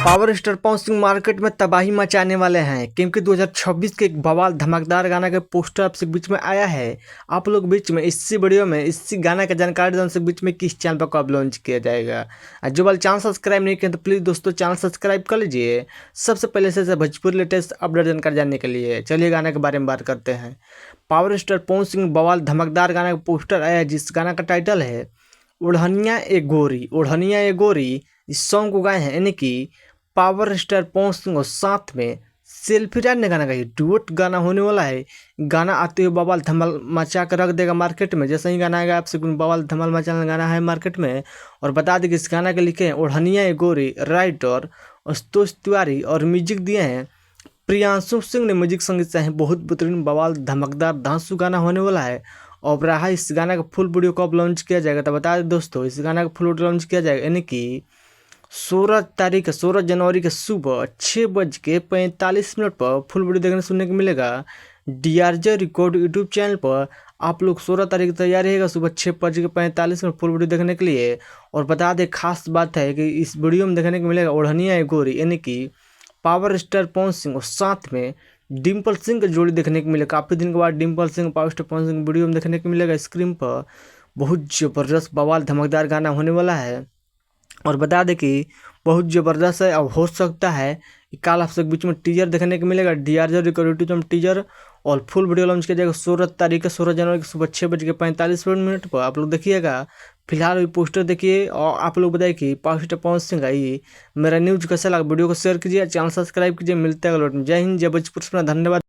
Power star Pawan Singh market में तबाही मचाने वाले हैं क्योंकि 2026 के एक बवाल धमाकेदार गाना के पोस्टर आपसे बीच में आया है। आप लोग बीच में इसी वीडियो में इसी गाना की जानकारी आपसे बीच में किस चैनल पर कब लॉन्च किया जाएगा। और जो वाले चैनल सब्सक्राइब नहीं किया तो प्लीज़ दोस्तों चैनल सब्सक्राइब कर लीजिए सबसे पहले से भोजपुरी लेटेस्ट अपडेट जानकारी जानने के लिए। चलिए गाने के बारे में बात करते हैं। पावर स्टार पवन सिंह बवाल धमाकेदार गाना का पोस्टर आया है जिस गाना का टाइटल है ओढ़निया ए गोरी। ओढ़निया ए गोरी इस सॉन्ग को गाए हैं यानी कि पावर स्टार पवन सिंह और साथ में सेल्फी राज ने गाना गाई। डुएट गाना होने वाला है। गाना आते हुए बवाल धमाल मचा कर रख देगा मार्केट में। जैसे ही गाना आएगा आपसे बवाल धमाल मचाने गाना है मार्केट में। और बता दें कि इस गाना के लिखे हैं ओढ़निया ए गोरी राइटर आशुतोष तिवारी और म्यूजिक दिए हैं प्रियांशु सिंह ने। म्यूजिक संगीत से हैं बहुत बेहतरीन बवाल धमकदार धांसू गाना होने वाला है। और रहा इस गाना का फुल वीडियो कब लॉन्च किया जाएगा तो बता दें दोस्तों इस गाना का फुल वीडियो लॉन्च किया जाएगा यानी कि 16 जनवरी के सुबह 6:45 पर फुल वीडियो देखने सुनने को मिलेगा। DRJ रिकॉर्ड यूट्यूब चैनल पर आप लोग 16 तारीख तैयार रहेगा सुबह 6:45 फुल वीडियो देखने के लिए। और बता दें खास बात है कि इस वीडियो में देखने को मिलेगा ओढ़निया ए गोरी यानी कि पावर स्टार पवन सिंह और साथ में डिम्पल सिंह का जोड़ी देखने को मिलेगा। काफ़ी दिन के बाद Dimple Singh power star Pawan Singh video में देखने को मिलेगा स्क्रीन पर। बहुत ज़बरदस्त बवाल धमकदार गाना होने वाला है। और बता दें कि बहुत ज़बरदस्त है। अब हो सकता है कि कल आप सब बीच में टीजर देखने को मिलेगा DRJ रिकॉर्ड में टीजर। और फुल वीडियो लॉन्च किया जाएगा 16 जनवरी की सुबह 6:45 पर। आप लोग देखिएगा। फिलहाल ये पोस्टर देखिए और आप लोग बताइए कि पावर स्टार पवन सिंह आई मेरा न्यूज़ कैसा लगा। वीडियो को शेयर कीजिए चैनल सब्सक्राइब कीजिए। मिलते हैं अगले वीडियो में। जय हिंद जय भोजपुरी। धन्यवाद।